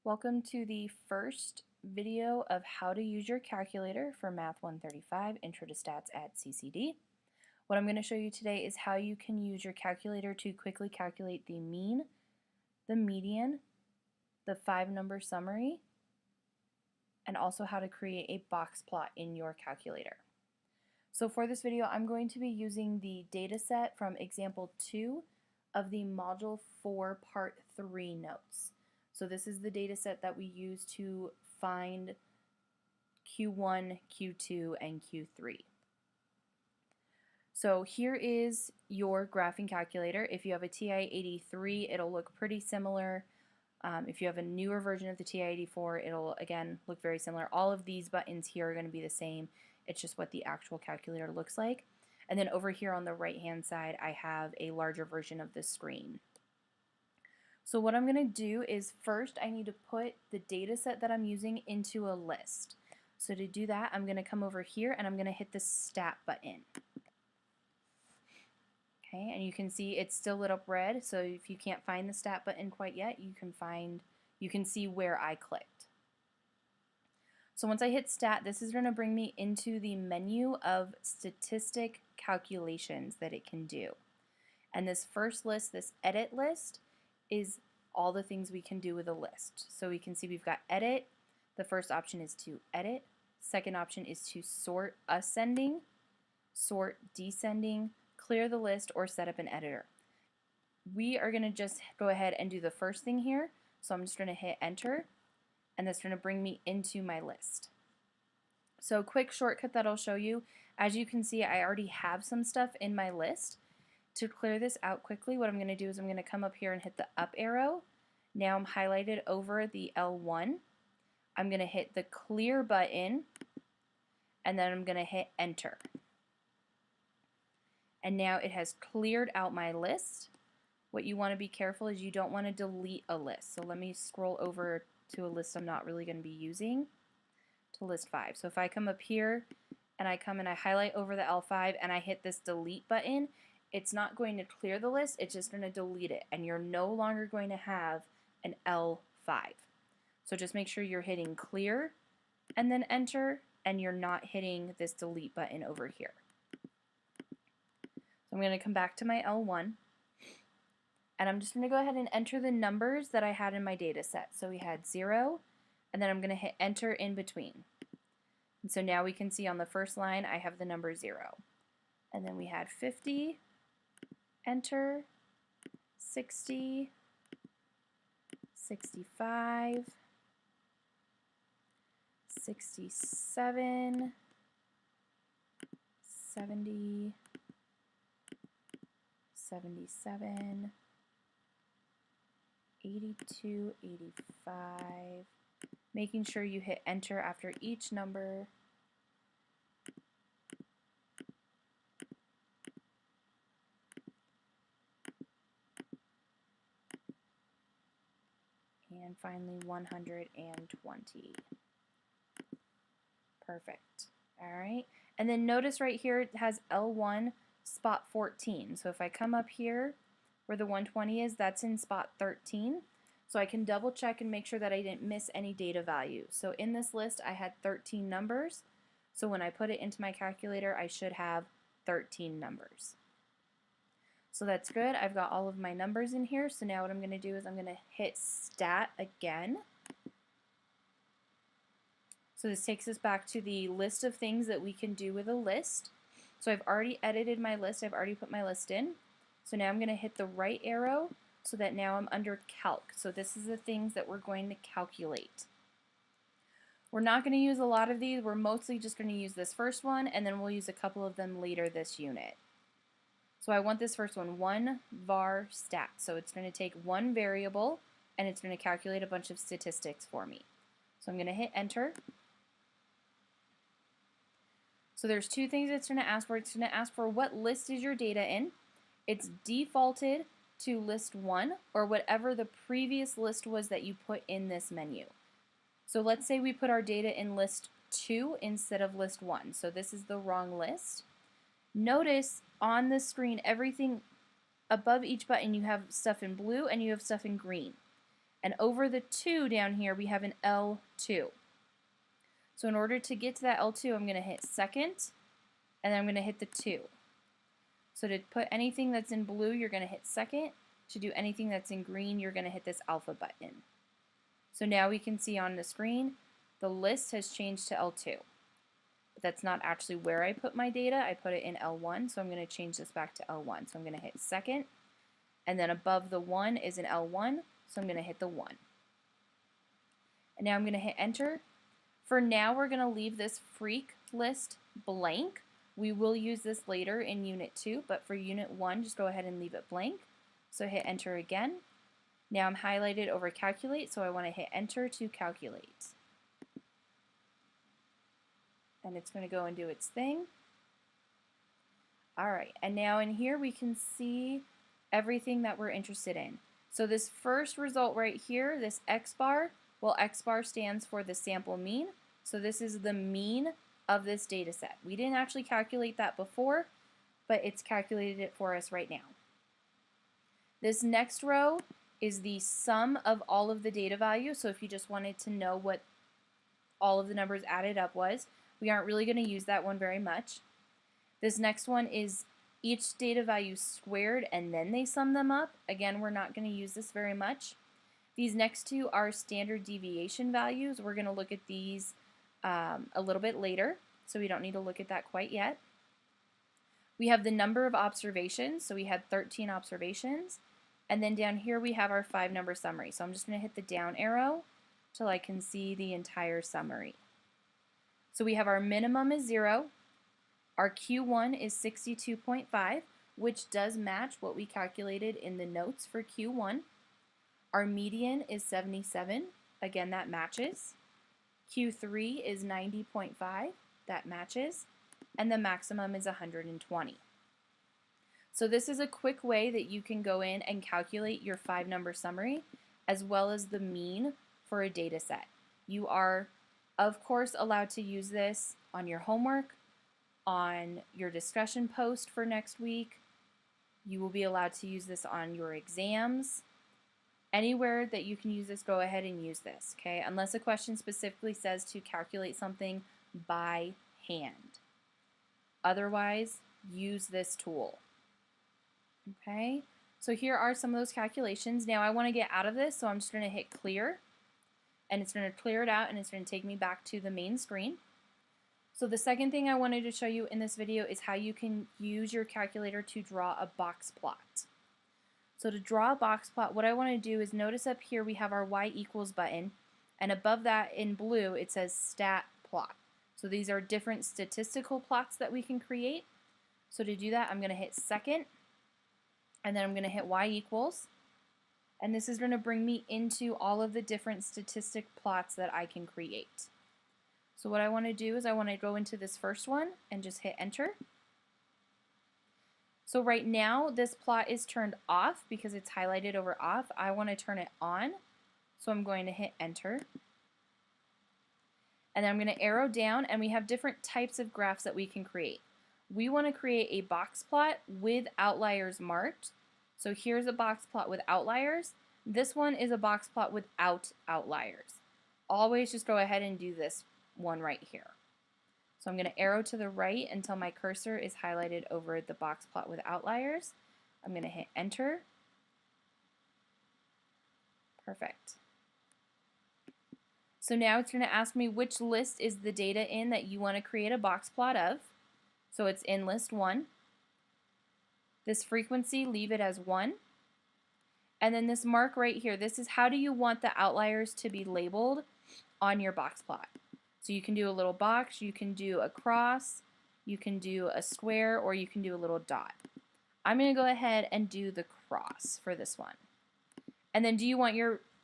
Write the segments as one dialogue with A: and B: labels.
A: Welcome to the first video of how to use your calculator for Math 135 Intro to Stats at CCD. What I'm going to show you today is how you can use your calculator to quickly calculate the mean, the median, the 5-number summary, and also how to create a box plot in your calculator. So for this video, I'm going to be using the data set from example 2 of the Module 4 Part 3 notes. So this is the data set that we use to find Q1, Q2, and Q3. So here is your graphing calculator. If you have a TI-83, it'll look pretty similar. If you have a newer version of the TI-84, it'll again look very similar. All of these buttons here are going to be the same. It's just what the actual calculator looks like. And then over here on the right-hand side, I have a larger version of the screen. So what I'm going to do is first I need to put the data set that I'm using into a list. So to do that, I'm going to come over here and I'm going to hit the stat button. Okay, and you can see it's still lit up red, so if you can't find the stat button quite yet, you can see where I clicked. So once I hit stat, this is going to bring me into the menu of statistic calculations that it can do. And this first list, this edit list, is all the things we can do with a list. So we can see we've got edit. The first option is to edit. Second option is to sort ascending, sort descending, clear the list, or set up an editor. We are going to just go ahead and do the first thing here. So I'm just going to hit enter, and that's going to bring me into my list. So quick shortcut that I'll show you. As you can see, I already have some stuff in my list. To clear this out quickly, what I'm going to do is I'm going to come up here and hit the up arrow. Now I'm highlighted over the L1. I'm going to hit the clear button, and then I'm going to hit enter. And now it has cleared out my list. What you want to be careful is you don't want to delete a list. So let me scroll over to a list I'm not really going to be using, to list 5. So if I come up here and I highlight over the L5 and I hit this delete button, it's not going to clear the list, it's just going to delete it, and you're no longer going to have an L5. So just make sure you're hitting clear and then enter, and you're not hitting this delete button over here. So I'm going to come back to my L1, and I'm just going to go ahead and enter the numbers that I had in my data set. So we had 0, and then I'm going to hit enter in between. And so now we can see on the first line I have the number 0. And then we had 50, enter, 60, 65, 67, 70, 77, 82, 85, making sure you hit enter after each number. And finally 120. Perfect. Alright, and then notice right here it has L1 spot 14. So if I come up here where the 120 is, that's in spot 13. So I can double check and make sure that I didn't miss any data value. So in this list I had 13 numbers. So when I put it into my calculator, I should have 13 numbers. So that's good. I've got all of my numbers in here. So now what I'm going to do is I'm going to hit stat again. So this takes us back to the list of things that we can do with a list. So I've already edited my list. I've already put my list in. So now I'm going to hit the right arrow so that now I'm under calc. So this is the things that we're going to calculate. We're not going to use a lot of these. We're mostly just going to use this first one, and then we'll use a couple of them later this unit. So I want this first one var stat. So it's going to take one variable and it's going to calculate a bunch of statistics for me. So I'm going to hit enter. So there's two things it's going to ask for. It's going to ask for what list is your data in. It's defaulted to list 1 or whatever the previous list was that you put in this menu. So let's say we put our data in list 2 instead of list 1. So this is the wrong list. Notice on the screen, everything above each button, you have stuff in blue and you have stuff in green. And over the 2 down here, we have an L2. So in order to get to that L2, I'm going to hit second, and then I'm going to hit the 2. So to put anything that's in blue, you're going to hit second. To do anything that's in green, you're going to hit this alpha button. So now we can see on the screen, the list has changed to L2. But that's not actually where I put my data. I put it in L1, so I'm going to change this back to L1. So I'm going to hit second, and then above the 1 is an L1, so I'm going to hit the 1. And now I'm going to hit enter. For now, we're going to leave this freak list blank. We will use this later in Unit 2, but for Unit 1, just go ahead and leave it blank. So hit enter again. Now I'm highlighted over calculate, so I want to hit enter to calculate. And it's going to go and do its thing. Alright, and now in here we can see everything that we're interested in. So this first result right here, this X bar, well, X bar stands for the sample mean. So this is the mean of this data set. We didn't actually calculate that before, but it's calculated it for us right now. This next row is the sum of all of the data values. So if you just wanted to know what all of the numbers added up was, we aren't really going to use that one very much. This next one is each data value squared and then they sum them up. Again, we're not going to use this very much. These next two are standard deviation values. We're going to look at these a little bit later, so we don't need to look at that quite yet. We have the number of observations, so we had 13 observations. And then down here we have our 5-number summary. So I'm just going to hit the down arrow till I can see the entire summary. So we have our minimum is 0. Our Q1 is 62.5, which does match what we calculated in the notes for Q1. Our median is 77. Again, that matches. Q3 is 90.5. That matches. And the maximum is 120. So this is a quick way that you can go in and calculate your 5-number summary as well as the mean for a data set. You are, of course, allowed to use this on your homework, on your discussion post for next week. You will be allowed to use this on your exams. Anywhere that you can use this, go ahead and use this, okay? Unless a question specifically says to calculate something by hand. Otherwise, use this tool. Okay, so here are some of those calculations. Now I want to get out of this, so I'm just going to hit clear, and it's going to clear it out, and it's going to take me back to the main screen. So the second thing I wanted to show you in this video is how you can use your calculator to draw a box plot. So to draw a box plot, what I want to do is notice up here we have our y equals button, and above that in blue it says stat plot. So these are different statistical plots that we can create. So to do that, I'm going to hit second, and then I'm going to hit y equals, and this is going to bring me into all of the different statistic plots that I can create. So what I want to do is I want to go into this first one and just hit enter. So right now this plot is turned off because it's highlighted over off. I want to turn it on, so I'm going to hit enter. And then I'm going to arrow down, and we have different types of graphs that we can create. We want to create a box plot with outliers marked. So here's a box plot with outliers. This one is a box plot without outliers. Always just go ahead and do this one right here. So I'm going to arrow to the right until my cursor is highlighted over the box plot with outliers. I'm going to hit enter. Perfect. So now it's going to ask me which list is the data in that you want to create a box plot of. So it's in list 1. This frequency, leave it as 1. And then this mark right here, this is how do you want the outliers to be labeled on your box plot. So you can do a little box, you can do a cross, you can do a square, or you can do a little dot. I'm going to go ahead and do the cross for this one. And then do you want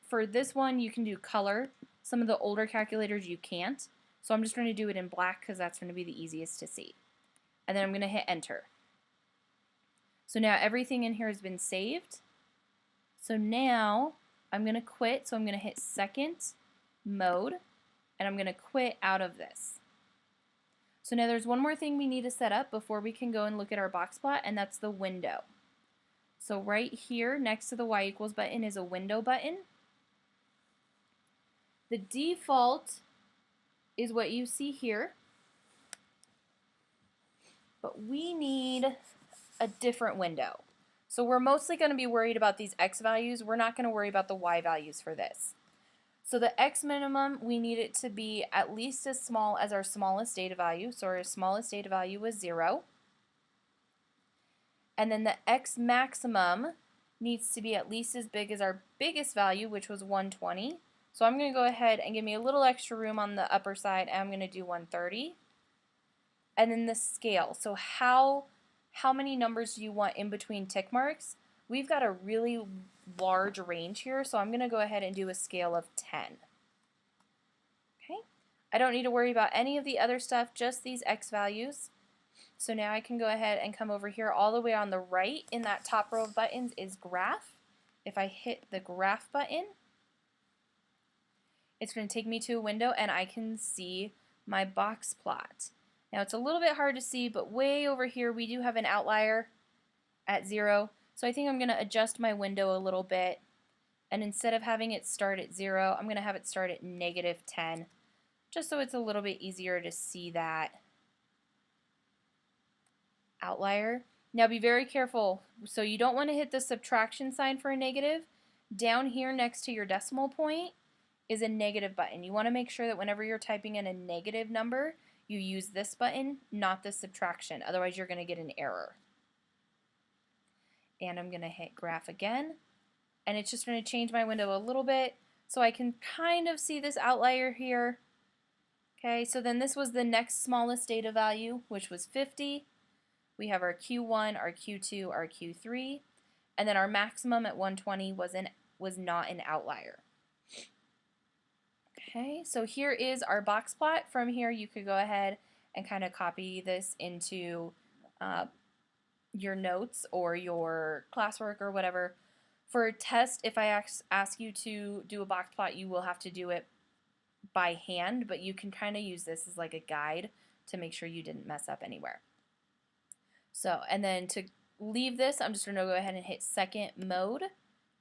A: for this one, you can do color. Some of the older calculators you can't. So I'm just going to do it in black because that's going to be the easiest to see. And then I'm going to hit enter. So now everything in here has been saved. So now I'm going to quit. So I'm going to hit second mode, and I'm going to quit out of this. So now there's one more thing we need to set up before we can go and look at our box plot, and that's the window. So right here next to the y equals button is a window button. The default is what you see here, but we need a different window. So we're mostly going to be worried about these x values. We're not going to worry about the y values for this. So the x minimum, we need it to be at least as small as our smallest data value. So our smallest data value was 0. And then the x maximum needs to be at least as big as our biggest value, which was 120. So I'm going to go ahead and give me a little extra room on the upper side, and I'm going to do 130. And then the scale. So how many numbers do you want in between tick marks? We've got a really large range here, so I'm going to go ahead and do a scale of 10. Okay? I don't need to worry about any of the other stuff, just these x values. So now I can go ahead and come over here. All the way on the right in that top row of buttons is graph. If I hit the graph button, it's going to take me to a window and I can see my box plot. Now it's a little bit hard to see, but way over here we do have an outlier at 0. So I think I'm going to adjust my window a little bit, and instead of having it start at 0, I'm going to have it start at -10, just so it's a little bit easier to see that outlier. Now be very careful. So you don't want to hit the subtraction sign for a negative. Down here next to your decimal point is a negative button. You want to make sure that whenever you're typing in a negative number, you use this button, not the subtraction. Otherwise you're going to get an error. And I'm going to hit graph again, and it's just going to change my window a little bit so I can kind of see this outlier here. Okay, so then this was the next smallest data value, which was 50. We have our Q1, our Q2, our Q3, and then our maximum at 120 was not an outlier. Okay, so here is our box plot. From here you could go ahead and kind of copy this into your notes or your classwork or whatever. For a test, if I ask you to do a box plot, you will have to do it by hand, but you can kind of use this as like a guide to make sure you didn't mess up anywhere. So, and then to leave this, I'm just going to go ahead and hit second mode,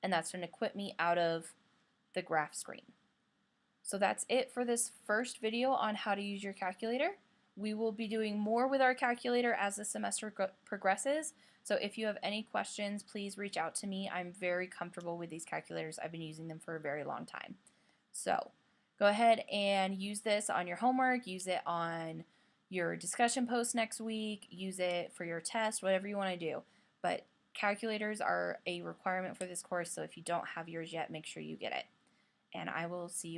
A: and that's going to quit me out of the graph screen. So that's it for this first video on how to use your calculator. We will be doing more with our calculator as the semester progresses. So if you have any questions, please reach out to me. I'm very comfortable with these calculators. I've been using them for a very long time. So go ahead and use this on your homework, use it on your discussion post next week, use it for your test, whatever you want to do. But calculators are a requirement for this course, so if you don't have yours yet, make sure you get it. And I will see you